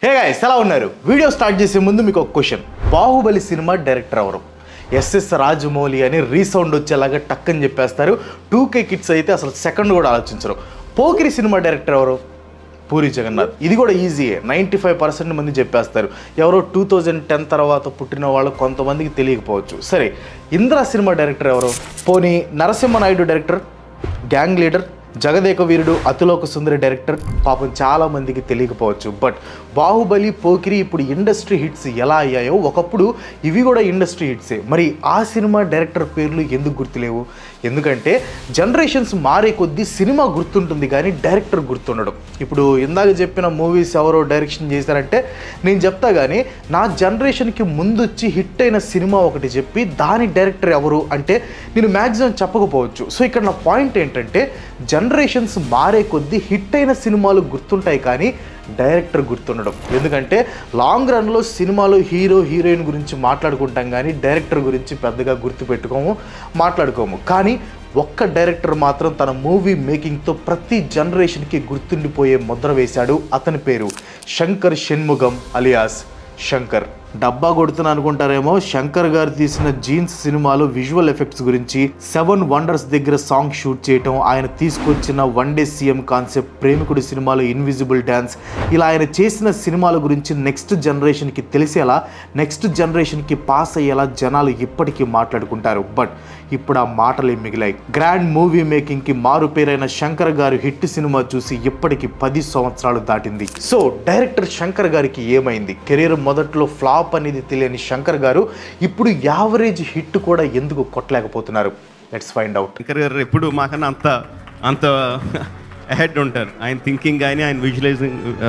Hey guys ఎలా ఉన్నారు? Video start చేసే ముందు మీకు ఒక క్వశ్చన్. బాహుబలి సినిమా డైరెక్టర్ ఎవరు? ఎస్ఎస్ రాజమౌళి అని రీసౌండ్ వచ్చేలాగా టక్కని చెప్పేస్తారు. 2K కిడ్స్ అయితే అసలు సెకండ్ కూడా ఆలోచించరు. పోకిరి సినిమా డైరెక్టర్ ఎవరు? పూరి జగన్నాథ్. ఇది కూడా ఈజీయే, 95% మంది చెప్పేస్తారు. ఎవరో 2010 తర్వాత పుట్టిన వాళ్ళు కొంతమందికి తెలియకపోవచ్చు. సరే, ఇంద్ర సినిమా డైరెక్టర్ ఎవరు? పోనీ Narasimha Naidu director, gang leader, Jagadeka Veerudu, Athiloka Sundari director పాపం చాలా మందికి తెలియకపోవచ్చు. బట్ బాహుబలి, పోకిరి ఇప్పుడు ఇండస్ట్రీ హిట్స్ ఎలా అయ్యాయో ఒకప్పుడు ఇవి కూడా ఇండస్ట్రీ హిట్సే. మరి ఆ సినిమా డైరెక్టర్ పేర్లు ఎందుకు గుర్తులేవు? ఎందుకంటే జనరేషన్స్ మారే కొద్దీ సినిమా గుర్తుంటుంది కానీ డైరెక్టర్ గుర్తుండడం. ఇప్పుడు ఇందాక చెప్పిన మూవీస్ ఎవరో డైరెక్షన్ చేశారంటే నేను చెప్తా కానీ నా జనరేషన్కి ముందొచ్చి హిట్ అయిన సినిమా ఒకటి చెప్పి దాని డైరెక్టర్ ఎవరు అంటే నేను మ్యాక్సిమం చెప్పకపోవచ్చు. సో ఇక్కడ నా పాయింట్ ఏంటంటే జనరేషన్స్ మారే కొద్దీ హిట్ అయిన సినిమాలు గుర్తుంటాయి కానీ డైరెక్టర్ గుర్తుండడం. ఎందుకంటే లాంగ్ రన్లో సినిమాలో హీరో హీరోయిన్ గురించి మాట్లాడుకుంటాం కానీ డైరెక్టర్ గురించి పెద్దగా గుర్తుపెట్టుకోము, మాట్లాడుకోము. కానీ ఒక్క డైరెక్టర్ మాత్రం తన మూవీ మేకింగ్తో ప్రతి జనరేషన్కి గుర్తుండిపోయే ముద్ర వేశాడు. అతని పేరు శంకర్ షణ్ముగం అలియాస్ శంకర్. డబ్బా కొడుతున్నా అనుకుంటారేమో, శంకర్ గారు తీసిన జీన్స్ సినిమాలో విజువల్ ఎఫెక్ట్స్ గురించి, 7 వండర్స్ దగ్గర సాంగ్ షూట్ చేయటం, ఆయన తీసుకొచ్చిన వన్ డే సీఎం కాన్సెప్ట్, ప్రేమికుడి సినిమాలో ఇన్విజిబుల్ డ్యాన్స్, ఇలా ఆయన చేసిన సినిమాల గురించి నెక్స్ట్ జనరేషన్కి తెలిసేలా, నెక్స్ట్ జనరేషన్కి పాస్ అయ్యేలా జనాలు ఇప్పటికీ మాట్లాడుకుంటారు. బట్ ఇప్పుడు ఆ మాటలే మిగిలాయి. గ్రాండ్ మూవీ మేకింగ్కి మారు పేరైన శంకర్ గారు హిట్ సినిమా చూసి ఇప్పటికి 10 సంవత్సరాలు దాటింది. సో డైరెక్టర్ శంకర్ గారికి ఏమైంది? కెరీర్ మొదట్లో ఫ్లాప్ అనేది తెలియని శంకర్ గారు ఇప్పుడు యావరేజ్ హిట్ కూడా ఎందుకు కొట్టలేకపోతున్నారు? Let's find out. Shankar garu ఎప్పుడు మాకన్నా అంత అహెడ్ ఉంటారు. ఆయన థింకింగ్ కానీ, ఆయన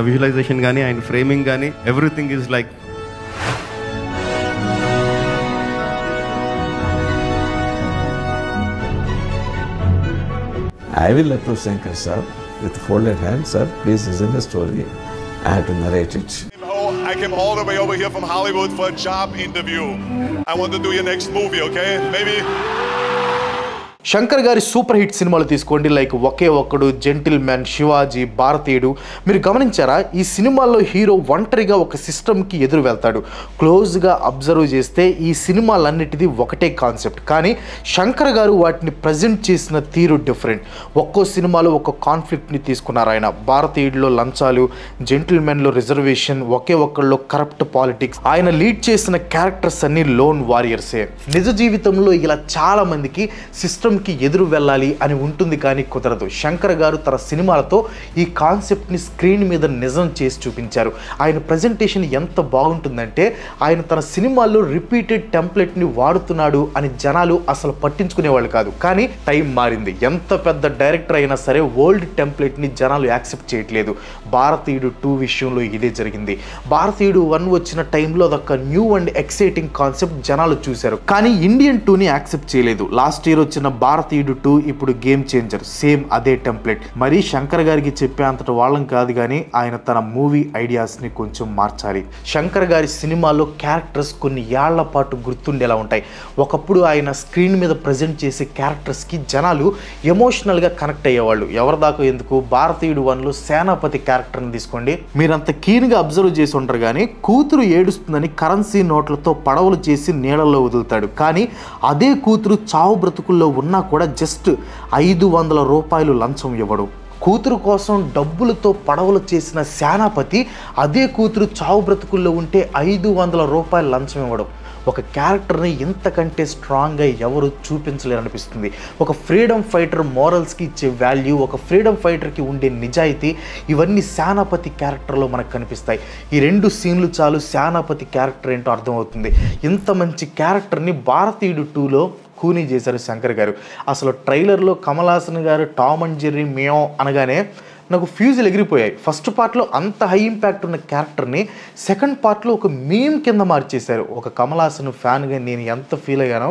విజువలైజేషన్ కానీ, ఆయన ఫ్రేమింగ్ కానీ, everything is like I will approach Shankar sir with folded hands. Sir, please listen the story. I have to narrate it. I came all the way over here from Hollywood for a job interview. I want to do your next movie, okay? Maybe. Shankar గారి super hit సినిమాలు తీసుకోండి, like ఒకే ఒక్కడు, gentle man, Shivaji, భారతీయుడు. మీరు గమనించారా? ఈ సినిమాల్లో hero ఒంటరిగా ఒక సిస్టమ్కి ఎదురు వెళ్తాడు. క్లోజ్గా అబ్జర్వ్ చేస్తే ఈ సినిమాలన్నిటిది ఒకటే కాన్సెప్ట్, కానీ శంకర్ గారు వాటిని ప్రజెంట్ చేసిన తీరు డిఫరెంట్. ఒక్కో సినిమాలో ఒక్కో కాన్ఫ్లిక్ట్ని తీసుకున్నారు ఆయన. భారతీయుడిలో లంచాలు, జెంటిల్ మ్యాన్లో రిజర్వేషన్, ఒకే ఒక్కళ్ళలో కరప్ట్ పాలిటిక్స్. ఆయన లీడ్ చేసిన క్యారెక్టర్స్ అన్ని లోన్ వారియర్సే. నిజ జీవితంలో ఇలా చాలా మందికి సిస్టమ్కి ఎదురు వెళ్ళాలి అని ఉంటుంది కానీ కుదరదు. శంకర్ గారు తన సినిమాలతో ఈ కాన్సెప్ట్ని స్క్రీన్ మీద నిజం చేసి చూపించారు. ఆయన ప్రజెంటేషన్ ఎంత బాగుంటుందంటే ఆయన తన సినిమాల్లో రిపీటెడ్ టెంప్లెట్ని వాడుతున్నాడు అని జనాలు అసలు పట్టించుకునేవాళ్ళు కాదు. కానీ టైం మారింది. ఎంత పెద్ద డైరెక్టర్ అయినా సరే ఓల్డ్ టెంప్లెట్ని జనాలు యాక్సెప్ట్ చేయట్లేదు. భారతీయుడు 2 విషయంలో ఇదే జరిగింది. భారతీయుడు 1 వచ్చిన టైంలో అదొక న్యూ అండ్ ఎక్సైటింగ్ కాన్సెప్ట్ జనాలు చూశారు, కానీ ఇండియన్ 2ని యాక్సెప్ట్ చేయలేదు. లాస్ట్ ఇయర్ వచ్చిన భారతీయుడు 2 ఇప్పుడు గేమ్ చేంజర్, సేమ్ అదే టెంప్లెట్. మరి శంకర్ గారికి చెప్పే అంతటి వాళ్ళం కాదు కానీ ఆయన తన మూవీ ఐడియాస్ని కొంచెం మార్చాలి. శంకర్ గారి సినిమాలో క్యారెక్టర్స్ కొన్ని ఏళ్ల పాటు గుర్తుండేలా ఉంటాయి. ఒకప్పుడు ఆయన స్క్రీన్ మీద ప్రజెంట్ చేసే క్యారెక్టర్స్కి జనాలు ఎమోషనల్గా కనెక్ట్ అయ్యేవాళ్ళు. ఎవరిదాకా ఎందుకు, భారతీయుడు 1లో సేనాపతి క్యారెక్టర్ని తీసుకోండి. మీరంత కీన్గా అబ్జర్వ్ చేసి ఉంటారు కానీ కూతురు ఏడుస్తుందని కరెన్సీ నోట్లతో పడవలు చేసి నీళ్ళల్లో వదులుతాడు. కానీ అదే కూతురు చావు బ్రతుకుల్లో ఉన్నా కూడా జస్ట్ 500 రూపాయలు లంచం ఇవ్వడు. కూతురు కోసం డబ్బులతో పడవలు చేసిన సేనాపతి అదే కూతురు చావు బ్రతుకుల్లో ఉంటే 500 రూపాయలు లంచం ఇవ్వడం. ఒక క్యారెక్టర్ని ఇంతకంటే స్ట్రాంగ్గా ఎవరు చూపించలేరు అనిపిస్తుంది. ఒక ఫ్రీడమ్ ఫైటర్ మోరల్స్కి ఇచ్చే వాల్యూ, ఒక ఫ్రీడమ్ ఫైటర్కి ఉండే నిజాయితీ, ఇవన్నీ సేనాపతి క్యారెక్టర్లో మనకు కనిపిస్తాయి. ఈ 2 సీన్లు చాలు సేనాపతి క్యారెక్టర్ ఏంటో అర్థమవుతుంది. ఇంత మంచి క్యారెక్టర్ని భారతీయుడు 2లో కూనీ చేశారు శంకర్ గారు. అసలు ట్రైలర్లో కమల్ హాసన్ గారు టామ్ అండ్ జెర్రీ మియో అనగానే నాకు ఫ్యూజులు ఎగిరిపోయాయి. ఫస్ట్ పార్ట్లో అంత హై ఇంపాక్ట్ ఉన్న క్యారెక్టర్ని సెకండ్ పార్ట్లో ఒక మీమ్ కింద మార్చేశారు. ఒక కమల్ హాసన్ ఫ్యాన్గా నేను ఎంత ఫీల్ అయ్యానో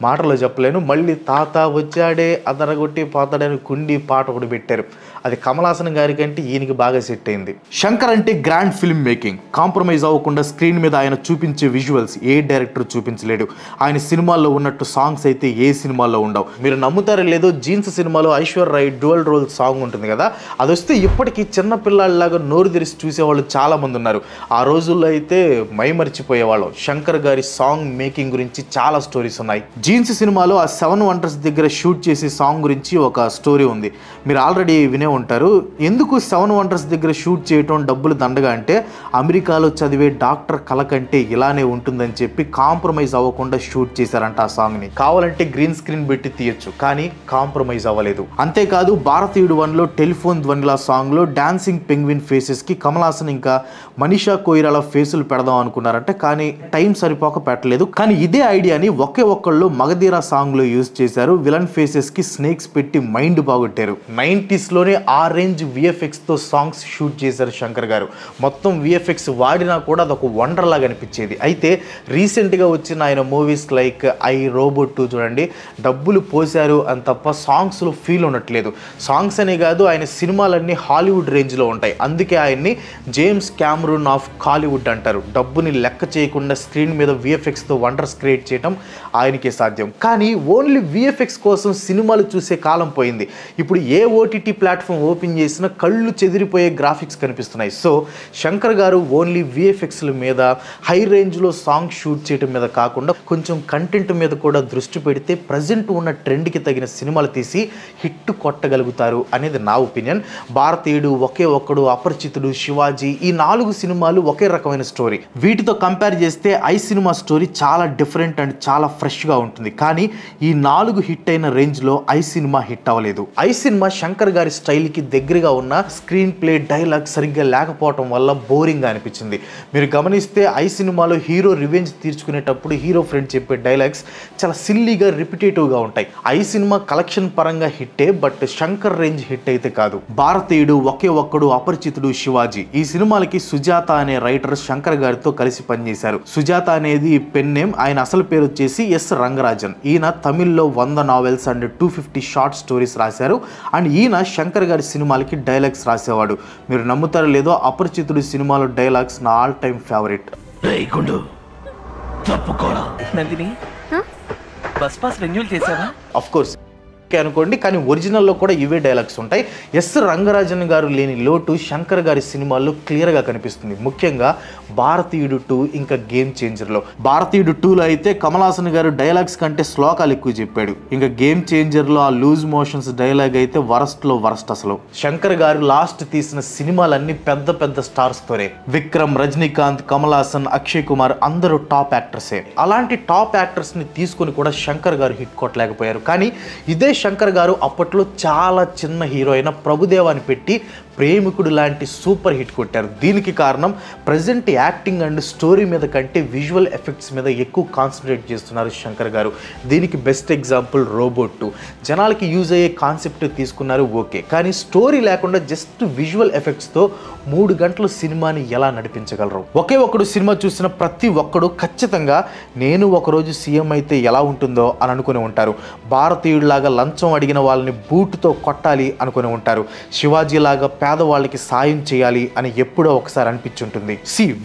మాటలో చెప్పలేను. మళ్ళీ తాత వచ్చాడే అదరగొట్టి పోతాడని కుండి పాట ఒకటి పెట్టారు. అది కమల్ హాసన్ గారి కంటే ఈయనకి బాగా సెట్ అయింది. శంకర్ అంటే గ్రాండ్ ఫిల్మ్ మేకింగ్. కాంప్రమైజ్ అవ్వకుండా స్క్రీన్ మీద ఆయన చూపించే విజువల్స్ ఏ డైరెక్టర్ చూపించలేడు. ఆయన సినిమాల్లో ఉన్నట్టు సాంగ్స్ అయితే ఏ సినిమాల్లో ఉండవు. మీరు నమ్ముతారో లేదో, జీన్స్ సినిమాలో Aishwarya Rai dual role song ఉంటుంది కదా, అది వస్తే ఇప్పటికీ చిన్న పిల్లాళ్ళలాగా నోరు తెరిచి చూసేవాళ్ళు చాలా మంది ఉన్నారు. ఆ రోజుల్లో అయితే మైమరిచిపోయేవాళ్ళం. శంకర్ గారి సాంగ్ మేకింగ్ గురించి చాలా స్టోరీస్ ఉన్నాయి. జీన్స్ సినిమాలో ఆ 7 వండర్స్ దగ్గర షూట్ చేసే సాంగ్ గురించి ఒక స్టోరీ ఉంది. మీరు ఆల్రెడీ వినే ఉంటారు. ఎందుకు 7 వండర్స్ దగ్గర షూట్ చేయటం డబ్బులు దండగా అంటే, అమెరికాలో చదివే డాక్టర్ కళ కంటే ఇలానే ఉంటుందని చెప్పి కాంప్రమైజ్ అవ్వకుండా షూట్ చేశారంట ఆ సాంగ్ని. కావాలంటే గ్రీన్ స్క్రీన్ పెట్టి తీయచ్చు, కానీ కాంప్రమైజ్ అవ్వలేదు. అంతేకాదు భారతీయుడు 1లో టెలిఫోన్ ధ్వనిలా సాంగ్లో డాన్సింగ్ పెంగ్విన్ ఫేసెస్కి కమల్ హాసన్ ఇంకా మనీషా కొయిరాల ఫేసులు పెడదాం అనుకున్నారంట, కానీ టైం సరిపోక పెట్టలేదు. కానీ ఇదే ఐడియాని ఒకే ఒక్కళ్ళు మగధీరా సాంగ్లో యూజ్ చేశారు. విలన్ ఫేసెస్కి స్నేక్స్ పెట్టి మైండ్ బాగొట్టారు. 90sలోనే ఆ రేంజ్ విఎఫ్ఎక్స్తో సాంగ్స్ షూట్ చేశారు శంకర్ గారు. మొత్తం విఎఫ్ఎక్స్ వాడినా కూడా అదొక వండర్ లాగా అనిపించేది. అయితే రీసెంట్గా వచ్చిన ఆయన మూవీస్ లైక్ ఐ రోబోట్ 2 చూడండి, డబ్బులు పోశారు అని తప్ప సాంగ్స్లో ఫీల్ ఉండట్లేదు. సాంగ్స్ అనే కాదు, ఆయన సినిమాలన్నీ హాలీవుడ్ రేంజ్లో ఉంటాయి. అందుకే ఆయన్ని జేమ్స్ క్యామరూన్ ఆఫ్ కాలీవుడ్ అంటారు. డబ్బుని లెక్క చేయకుండా స్క్రీన్ మీద విఎఫ్ఎక్స్తో వండర్స్ క్రియేట్ చేయడం ఆయనకే సాధ్యం. కానీ ఓన్లీ విఎఫ్ఎక్స్ కోసం సినిమాలు చూసే కాలం పోయింది. ఇప్పుడు ఏ ఓటీటీ ప్లాట్ఫామ్ ఓపెన్ చేసినా కళ్ళు చెదిరిపోయే గ్రాఫిక్స్ కనిపిస్తున్నాయి. సో శంకర్ గారు ఓన్లీ విఎఫ్ఎక్స్ల మీద, హై రేంజ్లో సాంగ్ షూట్ చేయడం మీద కాకుండా కొంచెం కంటెంట్ మీద కూడా దృష్టి పెడితే ప్రజెంట్ ఉన్న ట్రెండ్కి తగిన సినిమాలు తీసి హిట్ కొట్టగలుగుతారు అనేది నా ఒపీనియన్. భారతీయుడు, ఒకే ఒక్కడు, అపరిచితుడు, శివాజీ, ఈ 4 సినిమాలు ఒకే రకమైన స్టోరీ. వీటితో కంపేర్ చేస్తే ఐ సినిమా స్టోరీ చాలా డిఫరెంట్ అండ్ చాలా ఫ్రెష్గా ఉంటుంది. కానీ ఈ 4 హిట్ అయిన రేంజ్లో ఐ సినిమా హిట్ అవ్వలేదు. ఐ సినిమా శంకర్ గారి స్టైల్కి దగ్గరగా ఉన్న స్క్రీన్ ప్లే, డైలాగ్ సరిగ్గా లేకపోవడం వల్ల బోరింగ్గా అనిపించింది. మీరు గమనిస్తే ఐ సినిమాలో హీరో రివెంజ్ తీర్చుకునేటప్పుడు హీరో ఫ్రెండ్ చెప్పే డైలాగ్స్ చాలా సిల్లీగా, రిపిటేటివ్గా ఉంటాయి. ఐ సినిమా కలెక్షన్ పరంగా హిట్టే, బట్ శంకర్ రేంజ్ హిట్ అయితే కాదు. భారతీయుడు, ఒకే ఒక్కడు, అపరిచితుడు, శివాజీ, ఈ సినిమాలకి సుజాత అనే రైటర్ శంకర్ గారితో కలిసి పనిచేశారు. సుజాత అనేది పెన్ నేమ్. ఆయన అసలు పేరు వచ్చేసి ఎస్ రంగరాజన్. ఈయన తమిళ్లో 100 నావెల్స్ అండ్ 250 షార్ట్ స్టోరీస్ రాశారు. అండ్ ఈయన శంకర్ గారి సినిమాలకి డైలాగ్స్ రాసేవాడు. మీరు నమ్ముతారో లేదో, అపరిచితుడు సినిమాలో డైలాగ్స్ నా all time favourite. Nandini, bus pass renewal చేసావా? ఆఫ్ కోర్స్ అనుకోండి, కానీ ఒరిజినల్లో కూడా ఇవే డైలాగ్స్ ఉంటాయి. ఎస్ రంగరాజన్ గారు లేని లోటు శంకర్ గారి సినిమాల్లో క్లియర్గా కనిపిస్తుంది. ముఖ్యంగా భారతీయుడు 2 ఇంకా గేమ్ చేంజర్లో. భారతీయుడు 2లో అయితే కమల్ హాసన్ గారు డైలాగ్స్ కంటే శ్లోకాలు ఎక్కువ చెప్పాడు. ఇంకా గేమ్ చేంజర్లో ఆ లూజ్ మోషన్స్ డైలాగ్ అయితే వరస్ట్లో వరస్ట్. అసలు శంకర్ గారు లాస్ట్ తీసిన సినిమాలన్నీ పెద్ద పెద్ద స్టార్స్తోనే. విక్రమ్, రజనీకాంత్, కమల్ హాసన్, అక్షయ్ కుమార్ అందరూ టాప్ యాక్టర్సే. అలాంటి టాప్ యాక్టర్స్ని తీసుకుని కూడా శంకర్ గారు హిట్ కొట్టలేకపోయారు. కానీ ఇదే శంకర్ గారు అప్పట్లో చాలా చిన్న హీరో అయిన ప్రభుదేవాని పెట్టి ప్రేమికుడు లాంటి సూపర్ హిట్ కొట్టారు. దీనికి కారణం ప్రజెంట్ యాక్టింగ్ అండ్ స్టోరీ మీద కంటే విజువల్ ఎఫెక్ట్స్ మీద ఎక్కువ కాన్సన్ట్రేట్ చేస్తున్నారు శంకర్ గారు. దీనికి బెస్ట్ ఎగ్జాంపుల్ రోబోట్ 2. జనాలకి యూజ్ అయ్యే కాన్సెప్ట్ తీసుకున్నారు, ఓకే, కానీ స్టోరీ లేకుండా జస్ట్ విజువల్ ఎఫెక్ట్స్తో 3 గంటల సినిమాని ఎలా నడిపించగలరు? ఒకే ఒక్కడు సినిమా చూసిన ప్రతి ఒక్కడు ఖచ్చితంగా నేను ఒకరోజు సీఎం అయితే ఎలా ఉంటుందో అని అనుకుని ఉంటారు. భారతీయుడిలాగా లంచం అడిగిన వాళ్ళని బూటుతో కొట్టాలి అనుకుని ఉంటారు. శివాజీలాగా పేదవాళ్ళకి సాయం చేయాలి అని ఎప్పుడో ఒకసారి అనిపించుంటుంది.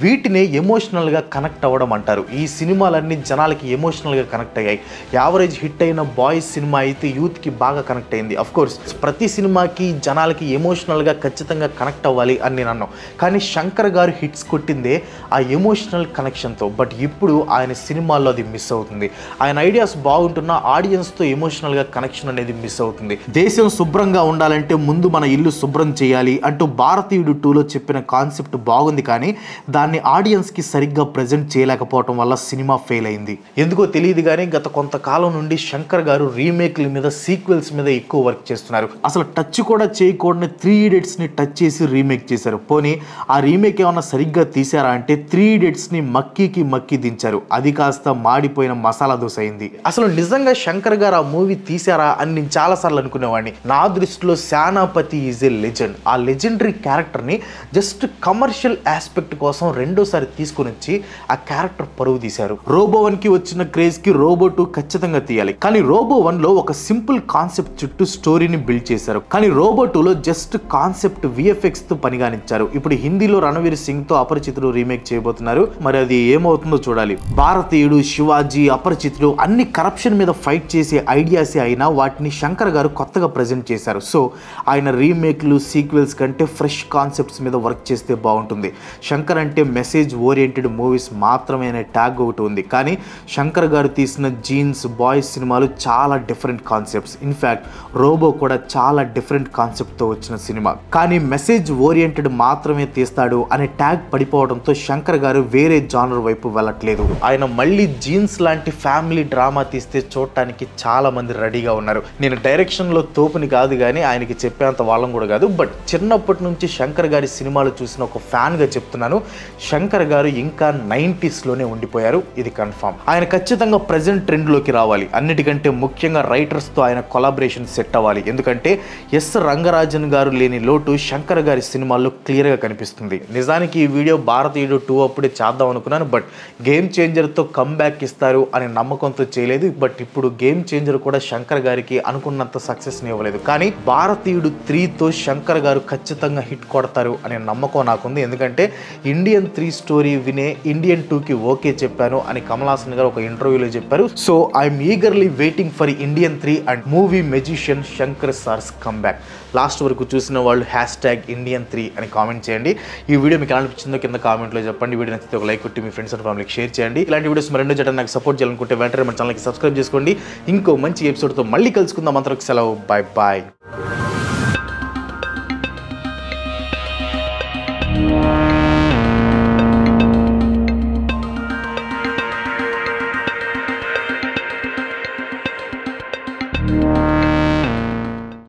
వీటినే ఎమోషనల్గా కనెక్ట్ అవ్వడం అంటారు. ఈ సినిమాలన్నీ జనాలకి ఎమోషనల్గా కనెక్ట్ అయ్యాయి. యావరేజ్ హిట్ అయిన బాయ్స్ సినిమా అయితే యూత్కి బాగా కనెక్ట్ అయింది. అఫ్ కోర్స్ ప్రతి సినిమాకి జనాలకి ఎమోషనల్గా ఖచ్చితంగా కనెక్ట్ అవ్వాలి అని నేను అన్నాను. కానీ శంకర్ గారు హిట్స్ కొట్టిందే ఆ ఎమోషనల్ కనెక్షన్తో. బట్ ఇప్పుడు ఆయన సినిమాల్లో అది మిస్ అవుతుంది. ఆయన ఐడియాస్ బాగుంటున్నా ఆడియన్స్తో ఎమోషనల్గా కనెక్షన్ అనేది మిస్ అవుతుంది. దేశం శుభ్రంగా ఉండాలంటే ముందు మన ఇల్లు శుభ్రం చేయాలి అంటూ భారతీయుడు 2లో చెప్పిన కాన్సెప్ట్ బాగుంది, కానీ దాన్ని ఆడియన్స్కి సరిగ్గా ప్రజెంట్ చేయలేకపోవడం వల్ల సినిమా ఫెయిల్ అయింది. ఎందుకో తెలియదు కానీ గత కొంతకాలం నుండి శంకర్ గారు రీమేక్ల మీద, సీక్వెల్స్ మీద ఎక్కువ వర్క్ చేస్తున్నారు. అసలు టచ్ కూడా చేయకూడని 3 Idiotsని టచ్ చేసి రీమేక్ చేశారు. పోనీ ఆ రీమేక్ ఏమన్నా సరిగ్గా తీసారా అంటే 3 Idiotsని మక్కి దించారు. అది కాస్త మాడిపోయిన మసాలా దోశ అయింది. అసలు నిజంగా శంకర్ గారు ఆ మూవీ తీసారా అని నేను చాలాసార్లు అనుకునేవాడిని. నా దృష్టిలో సేనాపతి ఈజ్ ఏ లెజెండ్. ఆ లెజెండరీ క్యారెక్టర్ని జస్ట్ కమర్షియల్ ఆస్పెక్ట్ కోసం రెండోసారి తీసుకొని వచ్చి ఆ క్యారెక్టర్ పరువు తీశారు. రోబో 1కి వచ్చిన క్రేజ్కి రోబో 2 ఖచ్చితంగా తీయాలి, కానీ రోబో 1లో ఒక సింపుల్ కాన్సెప్ట్ చుట్టూ స్టోరీని బిల్డ్ చేశారు. కానీ రోబో 2లో జస్ట్ కాన్సెప్ట్ VFX తో పనిగానిచ్చారు. ఇప్పుడు హిందీలో రణవీర్ సింగ్ తో అపరిచితుడు రీమేక్ చేయబోతున్నారు. మరి అది ఏమవుతుందో చూడాలి. భారతీయుడు, శివాజీ, అపరిచితుడు అన్ని కరప్షన్ మీద ఫైట్ చేసే ఐడియాసే అయినా వాటిని శంకర్ గారు కొత్తగా ప్రజెంట్ చేశారు. సో ఆయన రీమేక్లు, సీక్వెల్స్ కంటే ఫ్రెష్ కాన్సెప్ట్స్ మీద వర్క్ చేస్తే బాగుంటుంది. శంకర్ అంటే మెసేజ్ ఓరియంటెడ్ మూవీస్ మాత్రమే అనే ట్యాగ్ ఒకటి ఉంది, కానీ శంకర్ గారు తీసిన జీన్స్, బాయ్స్ సినిమాలు చాలా డిఫరెంట్ కాన్సెప్ట్స్. ఇన్ఫ్యాక్ట్ రోబో కూడా చాలా డిఫరెంట్ కాన్సెప్ట్తో వచ్చిన సినిమా. కానీ మెసేజ్ ఓరియంటెడ్ మాత్రమే తీస్తాడు అనే ట్యాగ్ పడిపోవడంతో శంకర్ గారు వేరే జానర్ వైపు వెళ్ళట్లేదు. ఆయన మళ్ళీ జీన్స్ లాంటి ఫ్యామిలీ డ్రామా తీస్తే చూడటానికి చాలా మంది రెడీగా ఉన్నారు. నేను డైరెక్షన్లో తోపుని కాదు, కానీ ఆయనకి చెప్పేంత వాళ్ళం కూడా కాదు. బట్ చిన్నప్పటి నుంచి శంకర్ గారి సినిమాలు చూసిన ఒక ఫ్యాన్గా చెప్తున్నాను, శంకర్ గారు ఇంకా 90sలోనే ఉండిపోయారు, ఇది కన్ఫామ్. ఆయన ఖచ్చితంగా ప్రజెంట్ ట్రెండ్లోకి రావాలి. అన్నిటికంటే ముఖ్యంగా రైటర్స్తో ఆయన కొలాబరేషన్ సెట్ అవ్వాలి. ఎందుకంటే ఎస్ రంగరాజన్ గారు లేని లోటు శంకర్ గారి సినిమాల్లో క్లియర్గా కనిపిస్తుంది. నిజానికి ఈ వీడియో భారతీయుడు 2 అప్పుడే చేద్దాం అనుకున్నాను, బట్ గేమ్ చేంజర్తో కమ్బ్యాక్ ఇస్తారు అనే నమ్మకంతో చేయలేదు. బట్ ఇప్పుడు గేమ్ చేంజర్ కూడా శంకర్ గారికి అనుకున్నంత సక్సెస్ని ఇవ్వలేదు. కానీ భారతీయుడు 3తో శంకర్ గారు ఖచ్చితంగా హిట్ కొడతారు అనే నమ్మకం నాకుంది. ఎందుకంటే ఇండియన్ 3 స్టోరీ వినే ఇండియన్ 2కి ఓకే చెప్పాను అని కమల్ హాసన్ గారు ఒక ఇంటర్వ్యూలో చెప్పారు. So I'm eagerly waiting for Indian 3 and movie magician Shankar sir's comeback. Last వరకు చూసిన వాళ్ళు #Indian3 అని కామెంట్ చేయండి. ఈ వీడియో మీకు ఎలా అనిపించిందో కింద కామెంట్లో చెప్పండి. వీడియో నచ్చితే ఒక లైక్ కొట్టి మీ ఫ్రెండ్స్ అండ్ ఫ్యామిలీకి షేర్ చేయండి. ఇలాంటి వీడియోస్ మరెన్నో చేయడానికి నాకు సపోర్ట్ చేయాలనుకుంటే వెంటనే మన ఛానల్కి సబ్స్క్రైబ్ చేసుకోండి. ఇంకో మంచి ఎపిసోడ్తో మళ్ళీ కలుసుకుందాం. అంతవరకు సెలవు, బాయ్ బాయ్.